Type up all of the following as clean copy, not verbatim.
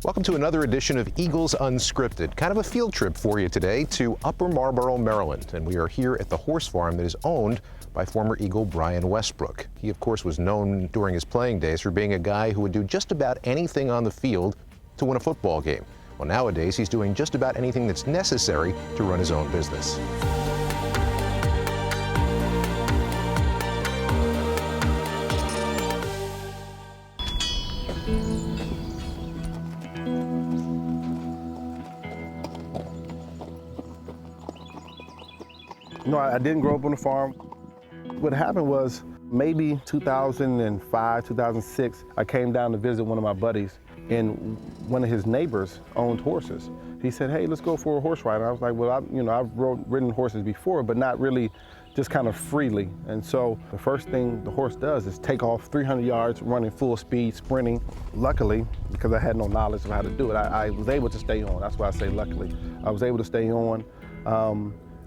Welcome to another edition of Eagles Unscripted. Kind of a field trip for you today to Upper Marlboro, Maryland. And we are here at the horse farm that is owned by former Eagle Brian Westbrook. He, of course, was known during his playing days for being a guy who would do just about anything on the field to win a football game. Well, nowadays, he's doing just about anything that's necessary to run his own business. No, I didn't grow up on a farm. What happened was maybe 2005, 2006, I came down to visit one of my buddies, and one of his neighbors owned horses. He said, hey, let's go for a horse ride. And I was like, well, I've ridden horses before, but not really just kind of freely. And so the first thing the horse does is take off 300 yards, running full speed, sprinting. Luckily, because I had no knowledge of how to do it, I was able to stay on. That's why I say luckily. I was able to stay on.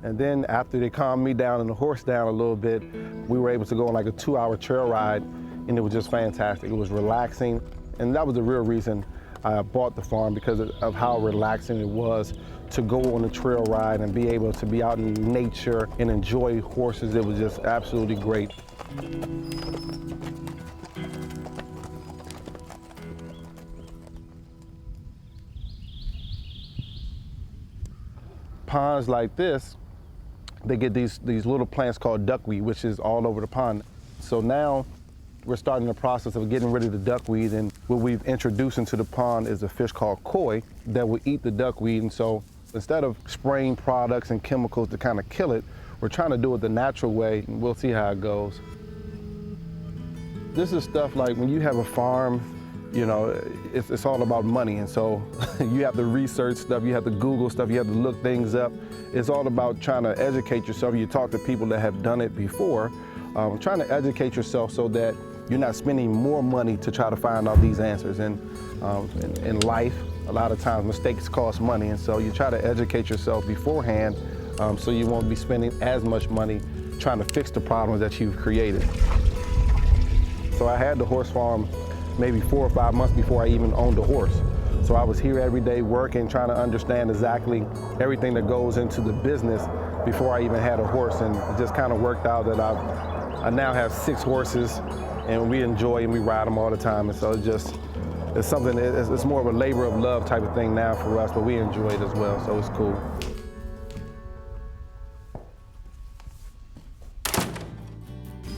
And then after they calmed me down and the horse down a little bit, we were able to go on like a 2-hour trail ride, and it was just fantastic. It was relaxing, and that was the real reason I bought the farm, because of how relaxing it was to go on a trail ride and be able to be out in nature and enjoy horses. It was just absolutely great. Ponds like this, they get these little plants called duckweed, which is all over the pond. So now we're starting the process of getting rid of the duckweed, and what we've introduced into the pond is a fish called koi that will eat the duckweed. And so instead of spraying products and chemicals to kind of kill it, we're trying to do it the natural way, and we'll see how it goes. This is stuff like when you have a farm, it's all about money, and so you have to research stuff, you have to Google stuff, you have to look things up. It's all about trying to educate yourself. You talk to people that have done it before, trying to educate yourself so that you're not spending more money to try to find out these answers. And in life, a lot of times mistakes cost money, and so you try to educate yourself beforehand so you won't be spending as much money trying to fix the problems that you've created. So I had the horse farm maybe 4 or 5 months before I even owned a horse. So I was here every day working, trying to understand exactly everything that goes into the business before I even had a horse. And it just kind of worked out that I now have 6 horses, and we enjoy and we ride them all the time. And so it's something, it's more of a labor of love type of thing now for us, but we enjoy it as well, so it's cool.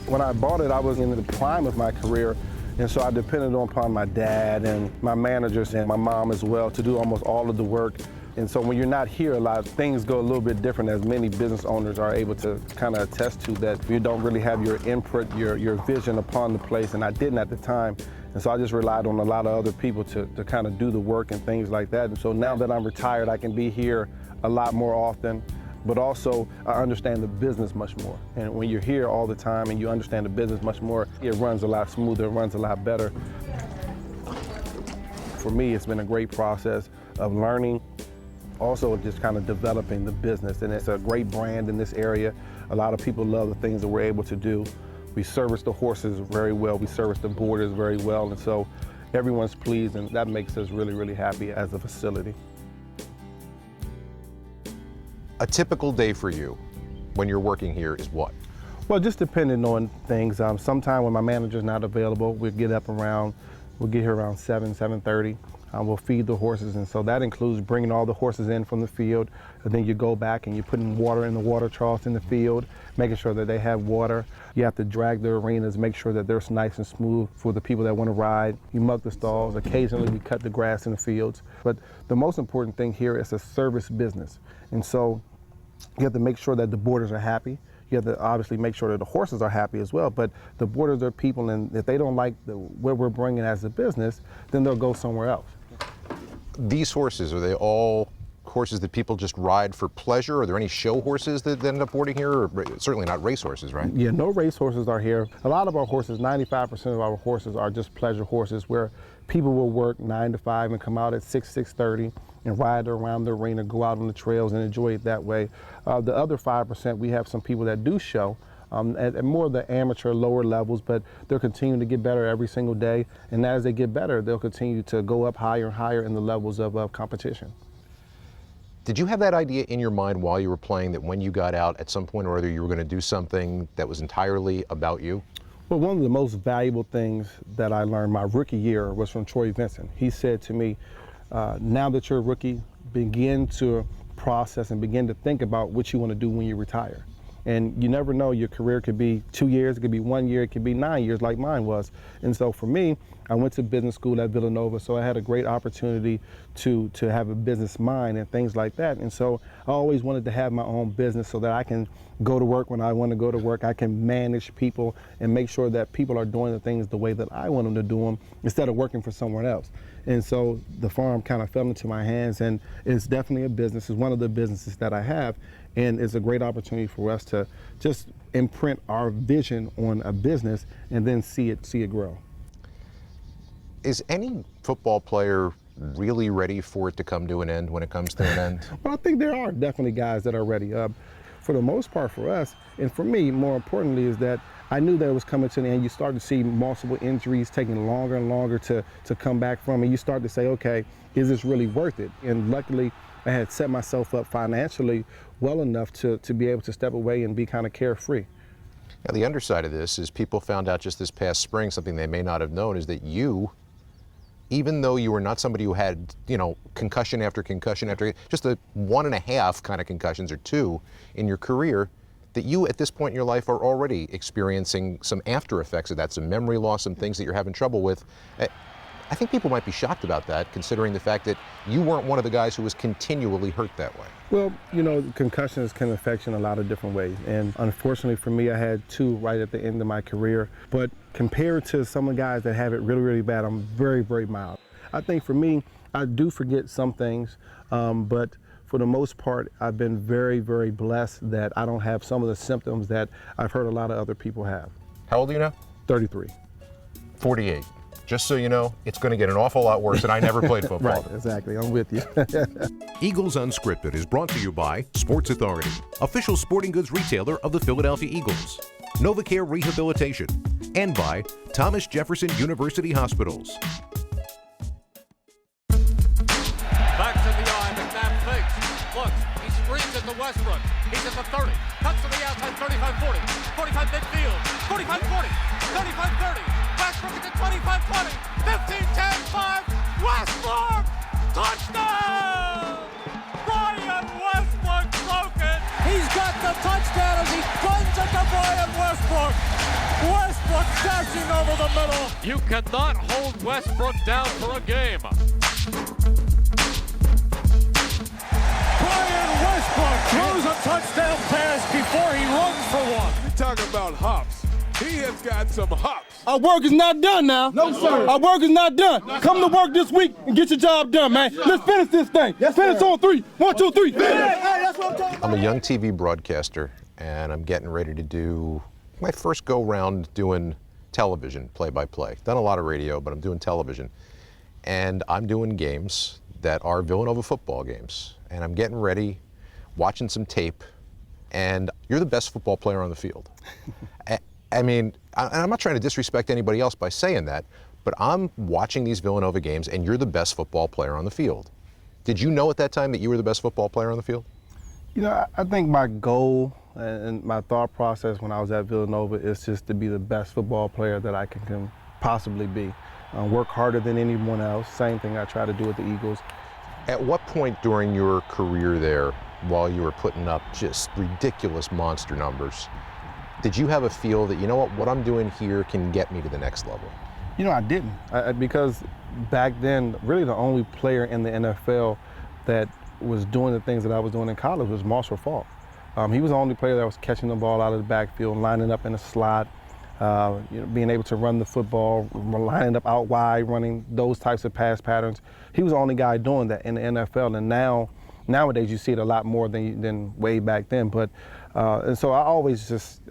When I bought it, I was in the prime of my career. And so I depended upon my dad and my managers and my mom as well to do almost all of the work. And so when you're not here, a lot of things go a little bit different, as many business owners are able to kind of attest to, that you don't really have your input, your vision upon the place, and I didn't at the time. And so I just relied on a lot of other people to kind of do the work and things like that. And so now that I'm retired, I can be here a lot more often, but also I understand the business much more. And when you're here all the time and you understand the business much more, it runs a lot smoother, it runs a lot better. For me, it's been a great process of learning, also just kind of developing the business. And it's a great brand in this area. A lot of people love the things that we're able to do. We service the horses very well, we service the boarders very well, and so everyone's pleased, and that makes us really, really happy as a facility. A typical day for you when you're working here is what? Well, just depending on things. Sometime when my manager's not available, we'll get here around 7:30. We'll feed the horses, and so that includes bringing all the horses in from the field, and then you go back and you're putting water in the water troughs in the field, making sure that they have water. You have to drag the arenas, make sure that they're nice and smooth for the people that want to ride. You mug the stalls. Occasionally we cut the grass in the fields. But the most important thing here is a service business. And so you have to make sure that the boarders are happy. You have to obviously make sure that the horses are happy as well, but the boarders are people, and if they don't like what we're bringing as a business, then they'll go somewhere else. These horses, are they all horses that people just ride for pleasure? Are there any show horses that end up boarding here? Or certainly not race horses, right? Yeah, no race horses are here. A lot of our horses, 95% of our horses are just pleasure horses, where people will work 9 to 5 and come out at 6:30 and ride around the arena, go out on the trails and enjoy it that way. The other 5%, we have some people that do show, at more of the amateur, lower levels, but they're continuing to get better every single day. And as they get better, they'll continue to go up higher and higher in the levels of competition. Did you have that idea in your mind while you were playing that when you got out, at some point or other, you were going to do something that was entirely about you? Well, one of the most valuable things that I learned my rookie year was from Troy Vincent. He said to me, now that you're a rookie, begin to process and begin to think about what you want to do when you retire. And you never know, your career could be 2 years, it could be 1 year, it could be 9 years like mine was. And so for me, I went to business school at Villanova, so I had a great opportunity to have a business mind and things like that. And so I always wanted to have my own business so that I can go to work when I want to go to work. I can manage people and make sure that people are doing the things the way that I want them to do them instead of working for someone else. And so the farm kind of fell into my hands, and it's definitely a business. It's one of the businesses that I have, and it's a great opportunity for us to just imprint our vision on a business and then see it grow. Is any football player really ready for it to come to an end when it comes to an end? Well, I think there are definitely guys that are ready. For the most part for us, and for me, more importantly, is that I knew that it was coming to the end. You start to see multiple injuries taking longer and longer to come back from, and you start to say, okay, is this really worth it? And luckily, I had set myself up financially well enough to be able to step away and be kind of carefree. Now, the underside of this is people found out just this past spring, something they may not have known, is that you, even though you were not somebody who had, concussion after concussion after, just a 1.5 kind of concussions or 2 in your career, that you at this point in your life are already experiencing some after effects of that, some memory loss, some things that you're having trouble with. I think people might be shocked about that, considering the fact that you weren't one of the guys who was continually hurt that way. Well, concussions can affect you in a lot of different ways. And unfortunately for me, I had 2 right at the end of my career. But compared to some of the guys that have it really, really bad, I'm very, very mild. I think for me, I do forget some things, but for the most part, I've been very, very blessed that I don't have some of the symptoms that I've heard a lot of other people have. How old are you now? 33. 48. Just so you know, it's going to get an awful lot worse, and I never played football. Right, exactly. I'm with you. Eagles Unscripted is brought to you by Sports Authority, official sporting goods retailer of the Philadelphia Eagles, NovaCare Rehabilitation, and by Thomas Jefferson University Hospitals. Back to the eye, McNabb fakes, looks, he screens at the Westbrook. He's at the 30, cuts to the outside, 35-40, 45 midfield, 45-40, 35-30. Westbrook at the 25-20, 15-10-5, Westbrook, touchdown! Brian Westbrook broke it. He's got the touchdown as he runs at the Brian Westbrook. Westbrook dashing over the middle. You cannot hold Westbrook down for a game. Brian Westbrook throws a touchdown pass before he runs for one. You're talking about hops. He has got some hops. Our work is not done now. No, sir. Our work is not done. Come to work this week and get your job done, man. Let's finish this thing. Finish on 3. 1, 2, 3. Hey, that's what I'm talking about. I'm a young TV broadcaster, and I'm getting ready to do my first go-round doing television, play-by-play. Done a lot of radio, but I'm doing television. And I'm doing games that are Villanova football games. And I'm getting ready, watching some tape, and you're the best football player on the field. I mean, and I'm not trying to disrespect anybody else by saying that, but I'm watching these Villanova games, and you're the best football player on the field. Did you know at that time that you were the best football player on the field? I think my goal and my thought process when I was at Villanova is just to be the best football player that I can possibly be. Work harder than anyone else. Same thing I try to do at the Eagles. At what point during your career there, while you were putting up just ridiculous monster numbers, did you have a feel that, what I'm doing here can get me to the next level? I didn't, because back then, really the only player in the NFL that was doing the things that I was doing in college was Marshall Faulk. He was the only player that was catching the ball out of the backfield, lining up in a slot, being able to run the football, lining up out wide, running those types of pass patterns. He was the only guy doing that in the NFL, and nowadays you see it a lot more than way back then. But and so I always just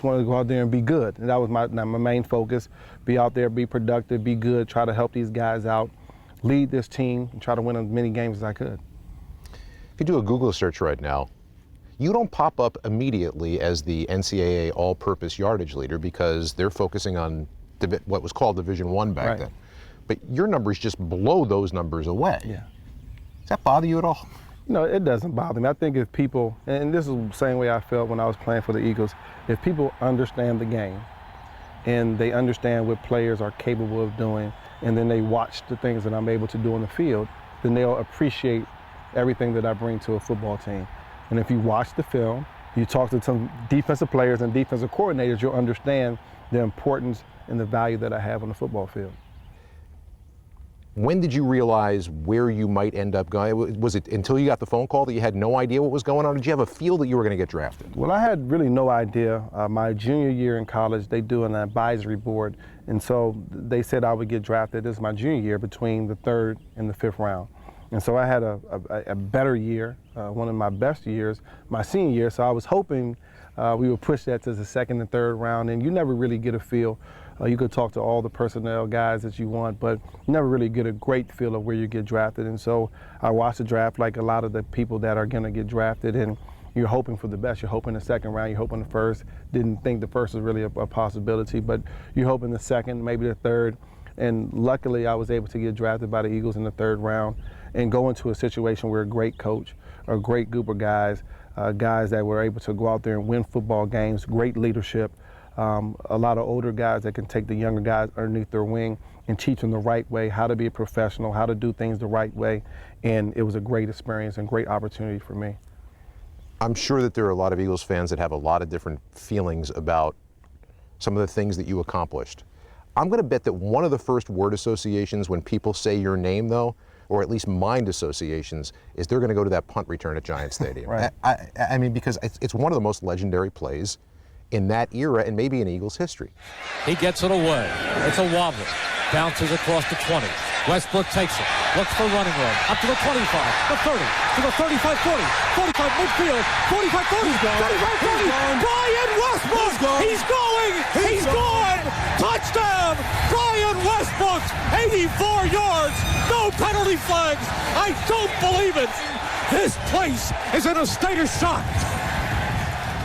wanted to go out there and be good, and that was my main focus: be out there, be productive, be good, try to help these guys out, lead this team, and try to win as many games as I could. If you do a Google search right now, You don't pop up immediately as the NCAA all-purpose yardage leader because they're focusing on what was called Division I back then. But your numbers just blow those numbers away. Yeah. Does that bother you at all? No, it doesn't bother me. I think if people, and this is the same way I felt when I was playing for the Eagles, if people understand the game and they understand what players are capable of doing, and then they watch the things that I'm able to do on the field, then they'll appreciate everything that I bring to a football team. And if you watch the film, you talk to some defensive players and defensive coordinators, you'll understand the importance and the value that I have on the football field. When did you realize where you might end up going? Was it until you got the phone call that you had no idea what was going on? Or did you have a feel that you were going to get drafted? Well, I had really no idea. My junior year in college, they do an advisory board, and so they said I would get drafted. This is my junior year, between the 3rd and the 5th round. And so I had a better year, one of my best years, my senior year, so I was hoping we would push that to the 2nd and 3rd round, and you never really get a feel. You could talk to all the personnel guys that you want, but you never really get a great feel of where you get drafted. And so I watched the draft like a lot of the people that are going to get drafted, and you're hoping for the best. You're hoping the 2nd round, you're hoping the 1st. Didn't think the 1st was really a possibility, but you're hoping the 2nd, maybe the 3rd. And luckily, I was able to get drafted by the Eagles in the 3rd round and go into a situation where a great coach, a great group of guys, guys that were able to go out there and win football games, great leadership, a lot of older guys that can take the younger guys underneath their wing and teach them the right way, how to be a professional, how to do things the right way. And it was a great experience and great opportunity for me. I'm sure that there are a lot of Eagles fans that have a lot of different feelings about some of the things that you accomplished. I'm going to bet that one of the first word associations when people say your name, though, or at least mind associations, is they're going to go to that punt return at Giant Stadium. Right. I mean, because it's one of the most legendary plays in that era and maybe in Eagles history. He gets it away. It's a wobble. Bounces across the 20. Westbrook takes it. Looks for running room. Up to the 25, the 30, to the 35, 40, 45 midfield, 45, 30, 35, 40. Brian Westbrook! He's going! He's gone! Touchdown! Brian Westbrook! 84 yards! No penalty flags! I don't believe it! This place is in a state of shock!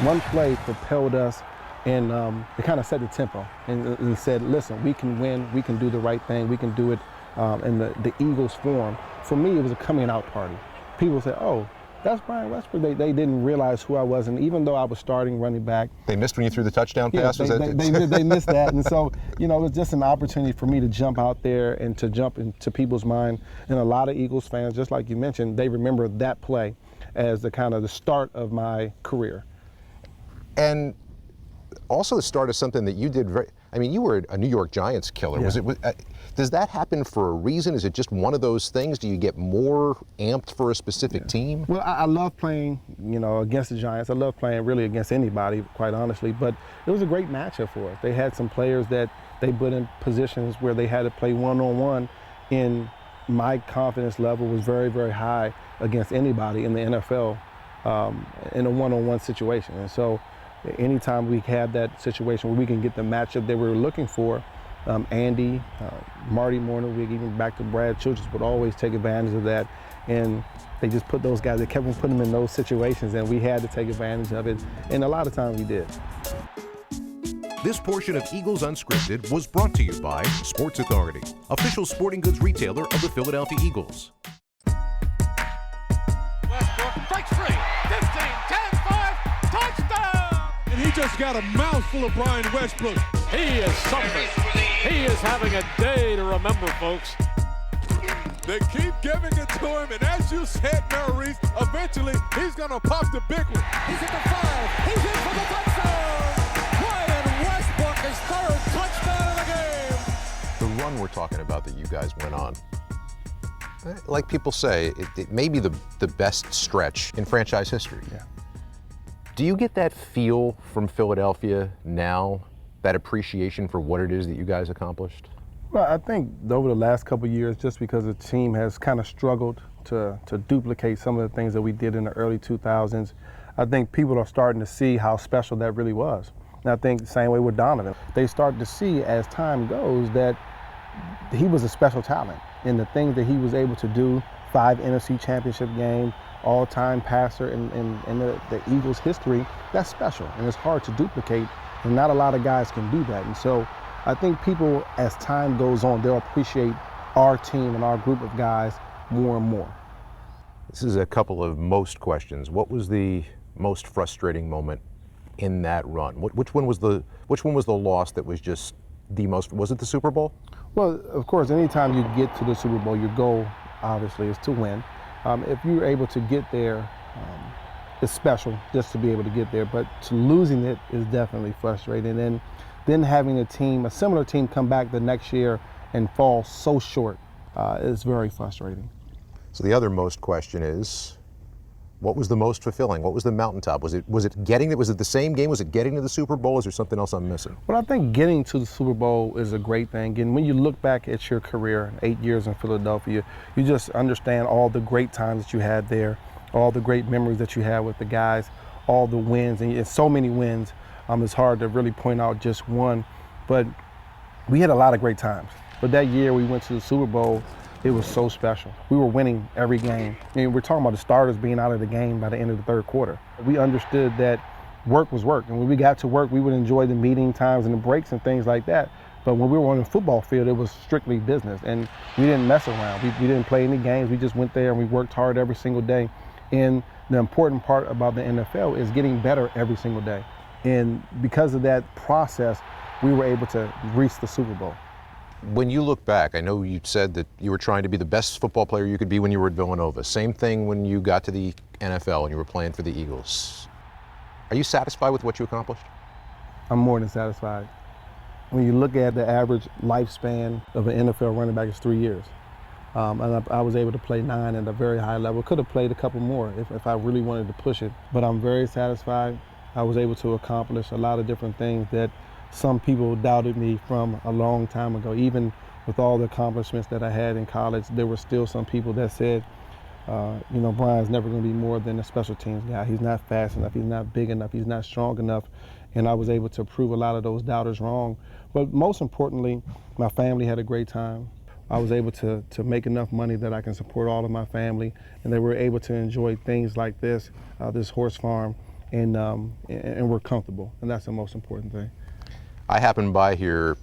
One play propelled us, and it kind of set the tempo and said, listen, we can win, we can do the right thing, we can do it in the Eagles form. For me, it was a coming out party. People said, oh, that's Brian Westbrook. They didn't realize who I was, and even though I was starting running back. They missed when you threw the touchdown pass? They missed that, and so, you know, it was just an opportunity for me to jump out there and to jump into people's mind. And a lot of Eagles fans, just like you mentioned, they remember that play as the kind of the start of my career. And also the start of something that you did I mean, you were a New York Giants killer. Yeah. Does that happen for a reason? Is it just one of those things? Do you get more amped for a specific team? Well, I love playing, you know, against the Giants. I love playing really against anybody, quite honestly, but it was a great matchup for us. They had some players that they put in positions where they had to play one-on-one, and my confidence level was very, very high against anybody in the NFL in a one-on-one situation. And so anytime we have that situation where we can get the matchup that we were looking for, Andy, Marty Morningwig, even back to Brad Childress would always take advantage of that. And they just put those guys, they kept on putting them in those situations, and we had to take advantage of it. And a lot of times we did. This portion of Eagles Unscripted was brought to you by Sports Authority, official sporting goods retailer of the Philadelphia Eagles. Westbrook breaks free. 15, 10, 5, touchdown! And he just got a mouthful of Brian Westbrook. He is something. He is having a day to remember, folks. They keep giving it to him, and as you said, Maurice, eventually he's going to pop the big one. He's at the 5. He's in for the touchdown. Brian Westbrook, his third touchdown of the game. The run we're talking about that you guys went on, like people say, it may be the best stretch in franchise history. Yeah. Do you get that feel from Philadelphia now, that appreciation for what it is that you guys accomplished? Well, I think over the last couple of years, just because the team has kind of struggled to duplicate some of the things that we did in the early 2000s, I think people are starting to see how special that really was. And I think the same way with Donovan. They start to see as time goes that he was a special talent, and the things that he was able to do, 5 NFC championship games, all-time passer in the Eagles' history, that's special, and it's hard to duplicate, and not a lot of guys can do that. And so I think people, as time goes on, they'll appreciate our team and our group of guys more and more. This is a couple of most questions. What was the most frustrating moment in that run? Which one was the loss that was just the most? Was it the Super Bowl? Well, of course, anytime you get to the Super Bowl, your goal obviously is to win. If you're able to get there, it's special just to be able to get there, but losing it is definitely frustrating. And then having a similar team come back the next year and fall so short is very frustrating. So the other most question is, what was the most fulfilling? What was the mountaintop? Was it the same game? Was it getting to the Super Bowl? Is there something else I'm missing? Well, I think getting to the Super Bowl is a great thing. And when you look back at your career, 8 years in Philadelphia, you just understand all the great times that you had there, all the great memories that you had with the guys, all the wins, and so many wins. It's hard to really point out just one, but we had a lot of great times. But that year we went to the Super Bowl, it was so special. We were winning every game. I mean, we're talking about the starters being out of the game by the end of the third quarter. We understood that work was work, and when we got to work, we would enjoy the meeting times and the breaks and things like that. But when we were on the football field, it was strictly business, and we didn't mess around. We didn't play any games. We just went there and we worked hard every single day. And the important part about the NFL is getting better every single day. And because of that process, we were able to reach the Super Bowl. When you look back, I know you said that you were trying to be the best football player you could be when you were at Villanova. Same thing when you got to the NFL and you were playing for the Eagles. Are you satisfied with what you accomplished? I'm more than satisfied. When you look at the average lifespan of an NFL running back, it's 3 years. And I was able to play 9 at a very high level. Could have played a couple more if I really wanted to push it. But I'm very satisfied. I was able to accomplish a lot of different things that some people doubted me from a long time ago. Even with all the accomplishments that I had in college, there were still some people that said, Brian's never going to be more than a special teams guy. He's not fast enough, he's not big enough, he's not strong enough. And I was able to prove a lot of those doubters wrong. But most importantly, my family had a great time. I was able to make enough money that I can support all of my family, and they were able to enjoy things like this horse farm, and we're comfortable, and that's the most important thing. I happen by here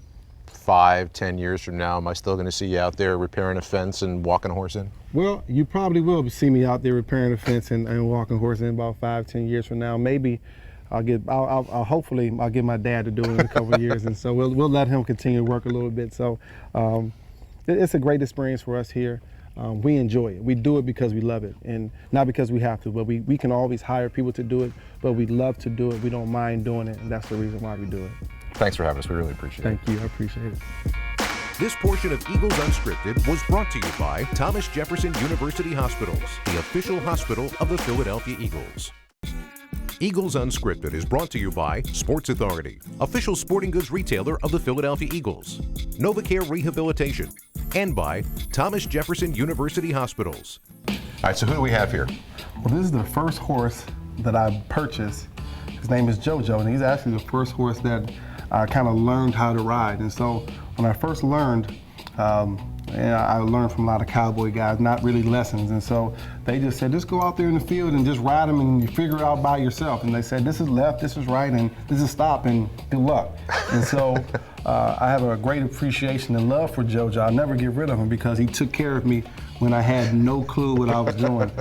5-10 years from now. Am I still going to see you out there repairing a fence and walking a horse in? Well, you probably will see me out there repairing a fence and walking a horse in about 5-10 years from now. Maybe hopefully I'll get my dad to do it in a couple of years, and so we'll let him continue to work a little bit. So it's a great experience for us here. We enjoy it. We do it because we love it, and not because we have to, but we can always hire people to do it, but we love to do it. We don't mind doing it, and that's the reason why we do it. Thanks for having us. We really appreciate it. Thank you. I appreciate it. This portion of Eagles Unscripted was brought to you by Thomas Jefferson University Hospitals, the official hospital of the Philadelphia Eagles. Eagles Unscripted is brought to you by Sports Authority, official sporting goods retailer of the Philadelphia Eagles, NovaCare Rehabilitation, and by Thomas Jefferson University Hospitals. All right, so who do we have here? Well, this is the first horse that I purchased. His name is Jojo, and he's actually the first horse that I kind of learned how to ride. And so when I first learned, I learned from a lot of cowboy guys, not really lessons. And so they just said, just go out there in the field and just ride him and you figure it out by yourself. And they said, this is left, this is right, and this is stop, and good luck. And so I have a great appreciation and love for Jojo. I'll never get rid of him because he took care of me when I had no clue what I was doing.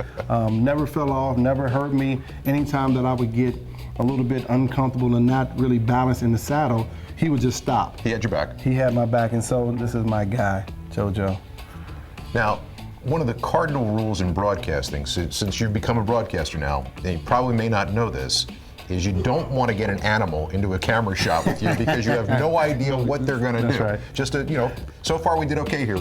Never fell off, never hurt me. Anytime that I would get a little bit uncomfortable and not really balanced in the saddle, he would just stop. He had your back. He had my back, and so this is my guy, Jojo. Now, one of the cardinal rules in broadcasting, since you've become a broadcaster now, and you probably may not know this, is you don't want to get an animal into a camera shot with you because you have no idea what they're going to do. Right. Just to, so far we did okay here.